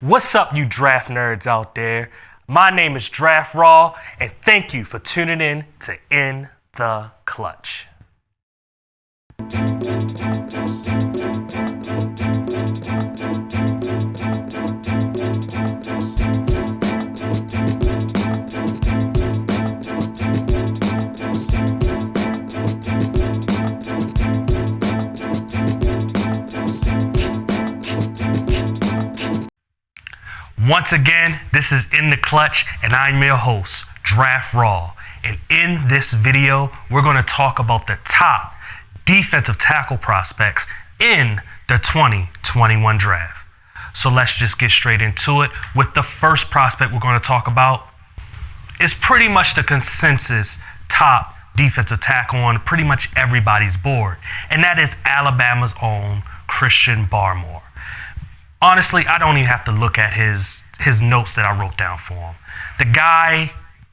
What's up, you draft nerds out there? My name is Draft Raw, and thank you for tuning in to In the Clutch. Once again, this is In the Clutch, and I'm your host, Draft Raw. And in this video, we're going to talk about the top defensive tackle prospects in the 2021 draft. So let's just get straight into it with the first prospect we're going to talk about. It's pretty much the consensus top defensive tackle on pretty much everybody's board, and that is Alabama's own Christian Barmore. Honestly, I don't even have to look at his notes that I wrote down for him. The guy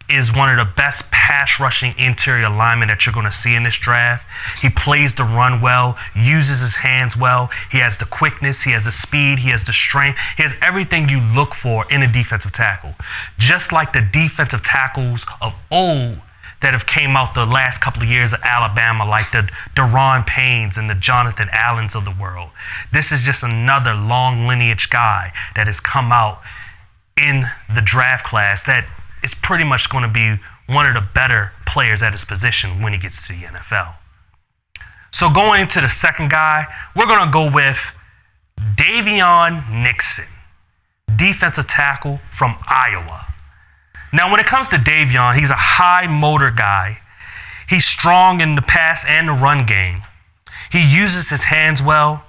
is one of the best pass rushing interior linemen that you're going to see in this draft. He plays the run well, uses his hands well. He has the quickness, he has the speed, he has the strength. He has everything you look for in a defensive tackle. Just like the defensive tackles of old that have came out the last couple of years of Alabama, like the Daron Paynes and the Jonathan Allens of the world. This is just another long lineage guy that has come out in the draft class that is pretty much going to be one of the better players at his position when he gets to the NFL. So going into the second guy, we're going to go with Daviyon Nixon, defensive tackle from Iowa. Now, when it comes to Daviyon, he's a high motor guy. He's strong in the pass and the run game. He uses his hands well.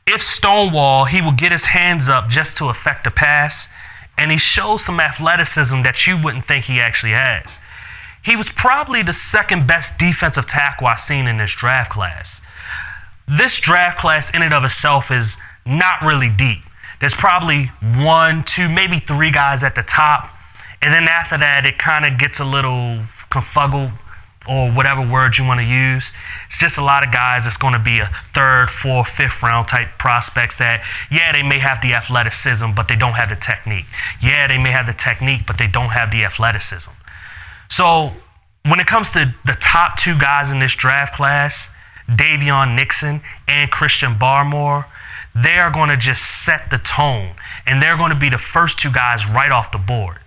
If stonewall, he will get his hands up just to affect the pass. And he shows some athleticism that you wouldn't think he actually has. He was probably the second best defensive tackle I've seen in this draft class. This draft class in and of itself is not really deep. There's probably one, two, maybe three guys at the top. And then after that, it kind of gets a little confuggled, or whatever word you want to use. It's just a lot of guys that's going to be a third, fourth, fifth round type prospects that, yeah, they may have the athleticism, but they don't have the technique. Yeah, they may have the technique, but they don't have the athleticism. So when it comes to the top two guys in this draft class, Daviyon Nixon and Christian Barmore, they are going to just set the tone, and they're going to be the first two guys right off the board.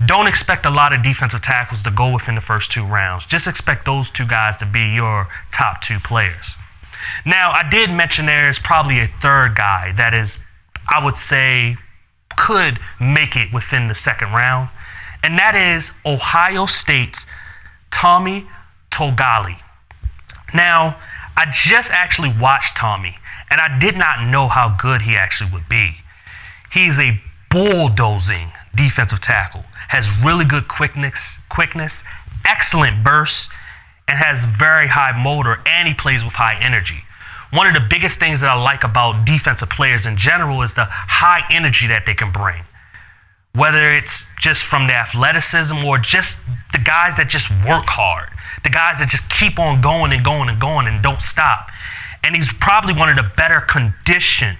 Don't expect a lot of defensive tackles to go within the first two rounds. Just expect those two guys to be your top two players. Now, I did mention there's probably a third guy that is, I would say, could make it within the second round, and that is Ohio State's Tommy Togiai. Now, I just actually watched Tommy, and I did not know how good he actually would be. He's a bulldozing defensive tackle, has really good quickness, excellent burst, and has very high motor, and he plays with high energy. One of the biggest things that I like about defensive players in general is the high energy that they can bring. Whether it's just from the athleticism or just the guys that just work hard, the guys that just keep on going and going and going and don't stop. And he's probably one of the better conditioned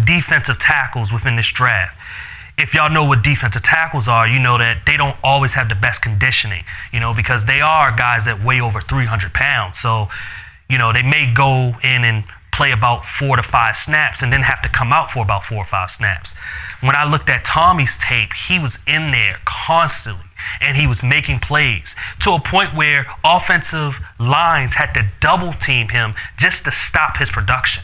defensive tackles within this draft. If y'all know what defensive tackles are, you know that they don't always have the best conditioning, because they are guys that weigh over 300 pounds. So, they may go in and play about 4 to 5 snaps and then have to come out for about 4 or 5 snaps. When I looked at Tommy's tape, he was in there constantly, and he was making plays to a point where offensive lines had to double team him just to stop his production.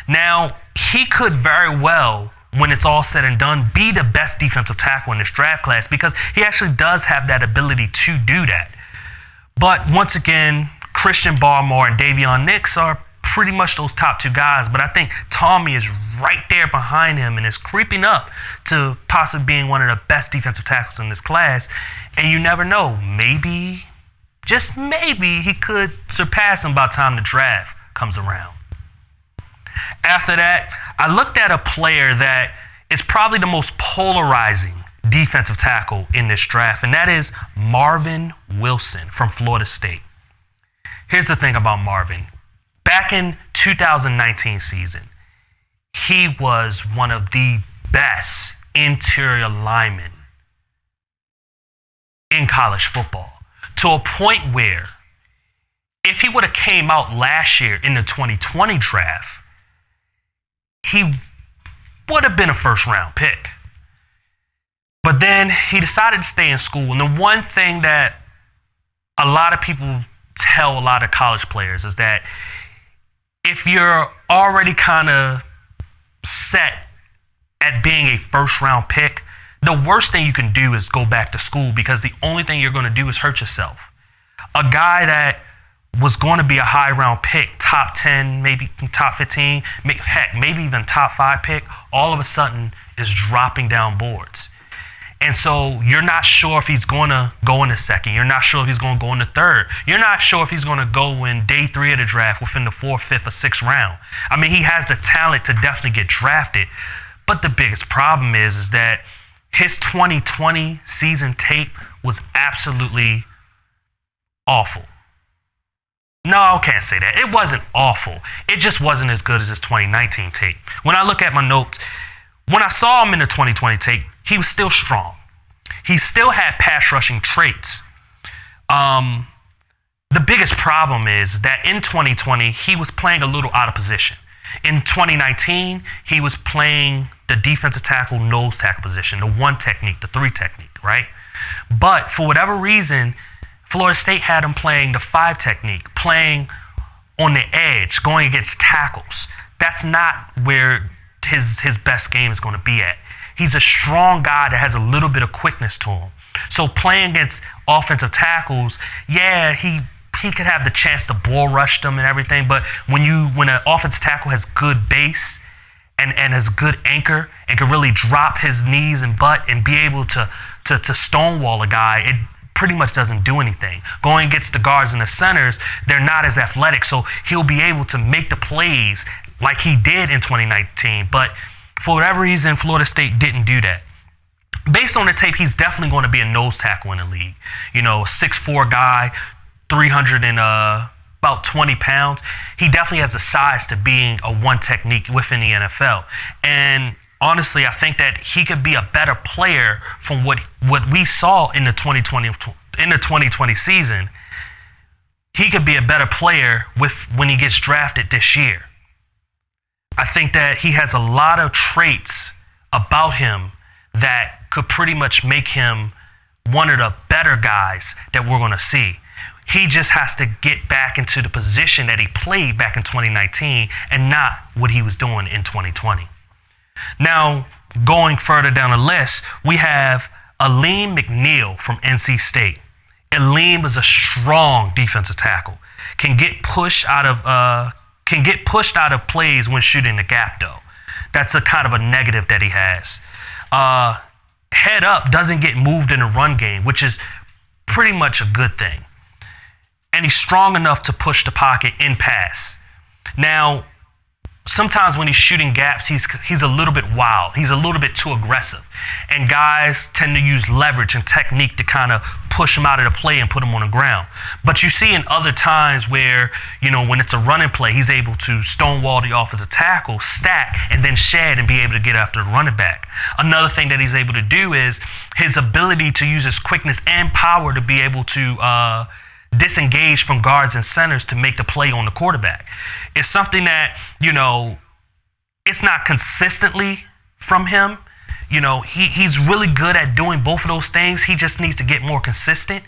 Now, he could very well, when it's all said and done, be the best defensive tackle in this draft class because he actually does have that ability to do that. But once again, Christian Barmore and Daviyon Nixon are pretty much those top two guys, but I think Tommy is right there behind him and is creeping up to possibly being one of the best defensive tackles in this class. And you never know, maybe, just maybe, he could surpass him by the time the draft comes around. After that, I looked at a player that is probably the most polarizing defensive tackle in this draft, and that is Marvin Wilson from Florida State. Here's the thing about Marvin. Back in 2019 season, he was one of the best interior linemen in college football, to a point where if he would have came out last year in the 2020 draft, he would have been a first-round pick. But then he decided to stay in school. And the one thing that a lot of people tell a lot of college players is that if you're already kind of set at being a first-round pick, the worst thing you can do is go back to school, because the only thing you're going to do is hurt yourself. A guy that was going to be a high-round pick, top 10, maybe top 15, heck, maybe even top 5 pick, all of a sudden is dropping down boards. And so you're not sure if he's going to go in the second. You're not sure if he's going to go in the third. You're not sure if he's going to go in day 3 of the draft within the 4th, 5th, or 6th round. I mean, he has the talent to definitely get drafted. But the biggest problem is that his 2020 season tape was absolutely awful. No, I can't say that. It wasn't awful. It just wasn't as good as his 2019 tape. When I look at my notes, when I saw him in the 2020 tape, he was still strong. He still had pass rushing traits. The biggest problem is that in 2020, he was playing a little out of position. In 2019, he was playing the defensive tackle, nose tackle position, the 1 technique, the 3 technique, right? But for whatever reason, Florida State had him playing the 5 technique, playing on the edge, going against tackles. That's not where his best game is going to be at. He's a strong guy that has a little bit of quickness to him. So playing against offensive tackles, yeah, he could have the chance to bull rush them and everything, but when an offensive tackle has good base and has good anchor and can really drop his knees and butt and be able to stonewall a guy, it pretty much doesn't do anything. Going against the guards and the centers, they're not as athletic, so he'll be able to make the plays like he did in 2019, but for whatever reason, Florida State didn't do that. Based on the tape, he's definitely going to be a nose tackle in the league. You know, a 6'4" guy, 300 and about 20 pounds. He definitely has the size to being a 1 technique within the NFL. And honestly, I think that he could be a better player from what we saw in the 2020 season. He could be a better player when he gets drafted this year. I think that he has a lot of traits about him that could pretty much make him one of the better guys that we're going to see. He just has to get back into the position that he played back in 2019 and not what he was doing in 2020. Now, going further down the list, we have Aliem Mcneil from NC State. Aliem is a strong defensive tackle. Can get pushed out of plays when shooting the gap, though. That's a kind of a negative that he has. Head up, doesn't get moved in the run game, which is pretty much a good thing. And he's strong enough to push the pocket in pass. Now, sometimes when he's shooting gaps, he's a little bit wild. He's a little bit too aggressive. And guys tend to use leverage and technique to kind of push him out of the play and put him on the ground. But you see in other times where, you know, when it's a running play, he's able to stonewall the offensive tackle, stack, and then shed and be able to get after the running back. Another thing that he's able to do is his ability to use his quickness and power to be able to disengage from guards and centers to make the play on the quarterback. It's something that, you know, it's not consistently from him. You know, he's really good at doing both of those things. He just needs to get more consistent,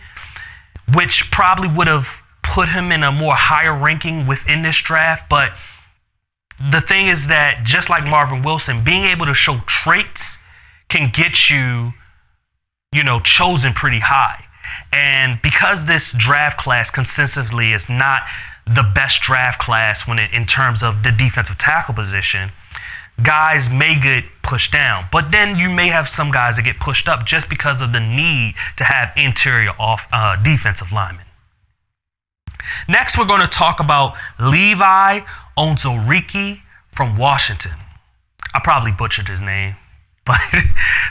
which probably would have put him in a more higher ranking within this draft. But the thing is that just like Marvin Wilson, being able to show traits can get you, you know, chosen pretty high. And because this draft class consistently is not the best draft class in terms of the defensive tackle position, guys may get pushed down. But then you may have some guys that get pushed up just because of the need to have interior defensive linemen. Next, we're going to talk about Levi Onwuzurike from Washington. I probably butchered his name, but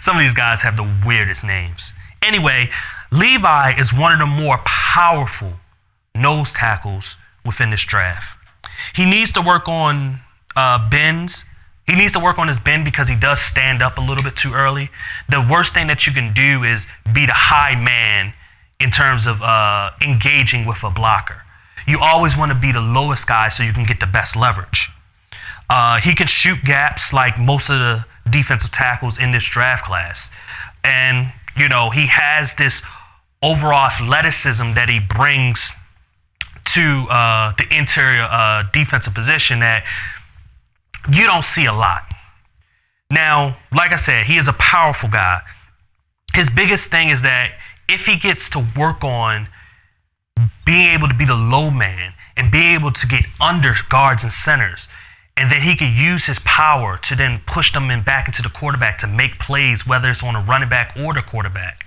some of these guys have the weirdest names. Anyway, Levi is one of the more powerful nose tackles within this draft. He needs to work on bends, He needs to work on his bend because he does stand up a little bit too early. The worst thing that you can do is be the high man in terms of engaging with a blocker. You always want to be the lowest guy so you can get the best leverage. He can shoot gaps like most of the defensive tackles in this draft class. And, you know, he has this overall athleticism that he brings to the interior defensive position that you don't see a lot. Now, like I said, he is a powerful guy. His biggest thing is that if he gets to work on being able to be the low man and be able to get under guards and centers, and then he can use his power to then push them back into the quarterback to make plays, whether it's on a running back or the quarterback,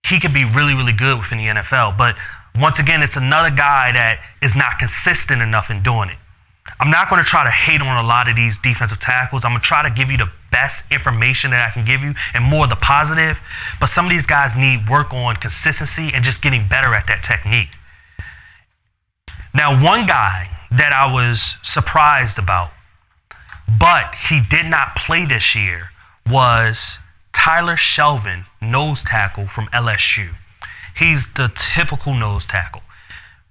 he could be really, really good within the NFL. But once again, it's another guy that is not consistent enough in doing it. I'm not going to try to hate on a lot of these defensive tackles. I'm going to try to give you the best information that I can give you and more of the positive. But some of these guys need work on consistency and just getting better at that technique. Now, one guy that I was surprised about, but he did not play this year, was Tyler Shelvin, nose tackle from LSU. He's the typical nose tackle.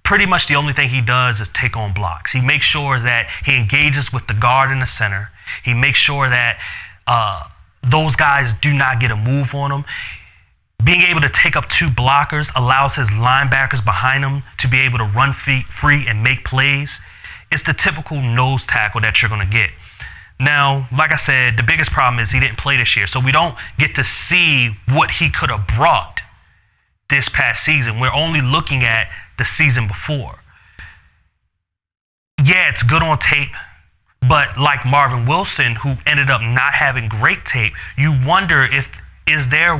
Pretty much the only thing he does is take on blocks. He makes sure that he engages with the guard in the center. He makes sure that those guys do not get a move on him. Being able to take up two blockers allows his linebackers behind him to be able to run free and make plays. It's the typical nose tackle that you're going to get. Now, like I said, the biggest problem is he didn't play this year, so we don't get to see what he could have brought this past season. We're only looking at the season before. Yeah, it's good on tape, but like Marvin Wilson, who ended up not having great tape, you wonder is there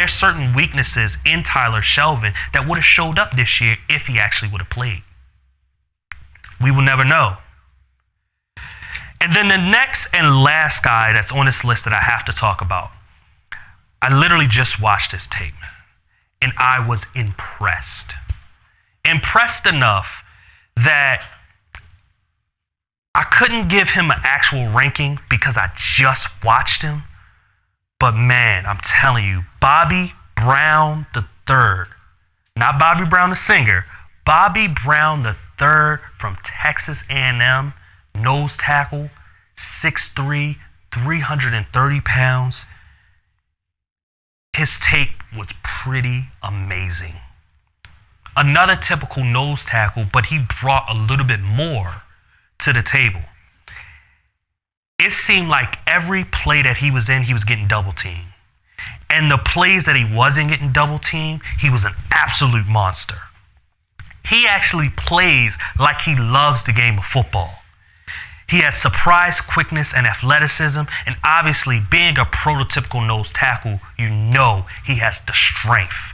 certain weaknesses in Tyler Shelvin that would have showed up this year if he actually would have played? We will never know. And then the next and last guy that's on this list that I have to talk about, I literally just watched this tape and I was impressed. Impressed enough that I couldn't give him an actual ranking because I just watched him. But man, I'm telling you, Bobby Brown III, not Bobby Brown the singer, Bobby Brown III from Texas A&M, nose tackle, 6'3", 330 pounds. His tape was pretty amazing. Another typical nose tackle, but he brought a little bit more to the table. It seemed like every play that he was in, he was getting double teamed. And the plays that he wasn't getting double teamed, he was an absolute monster. He actually plays like he loves the game of football. He has surprise quickness and athleticism, and obviously being a prototypical nose tackle, you know he has the strength.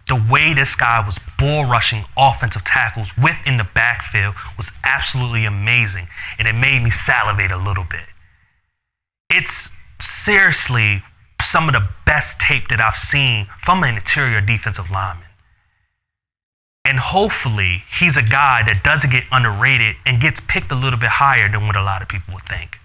The way this guy was bull rushing offensive tackles within the backfield was absolutely amazing, and it made me salivate a little bit. It's seriously some of the best tape that I've seen from an interior defensive lineman. And hopefully he's a guy that doesn't get underrated and gets picked a little bit higher than what a lot of people would think.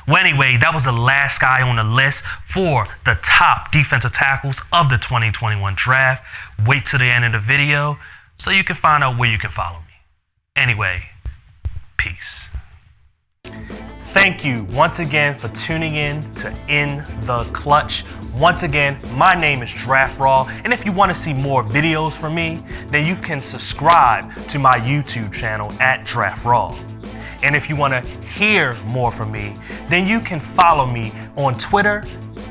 Well, anyway, that was the last guy on the list for the top defensive tackles of the 2021 draft. Wait till the end of the video so you can find out where you can follow me. Anyway, peace. Thank you once again for tuning in to In the Clutch. Once again, my name is Draft Raw, and if you want to see more videos from me, then you can subscribe to my YouTube channel at Draft Raw. And if you want to hear more from me, then you can follow me on Twitter,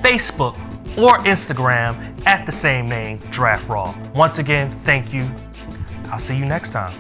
Facebook, or Instagram at the same name, Draft Raw. Once again, thank you. I'll see you next time.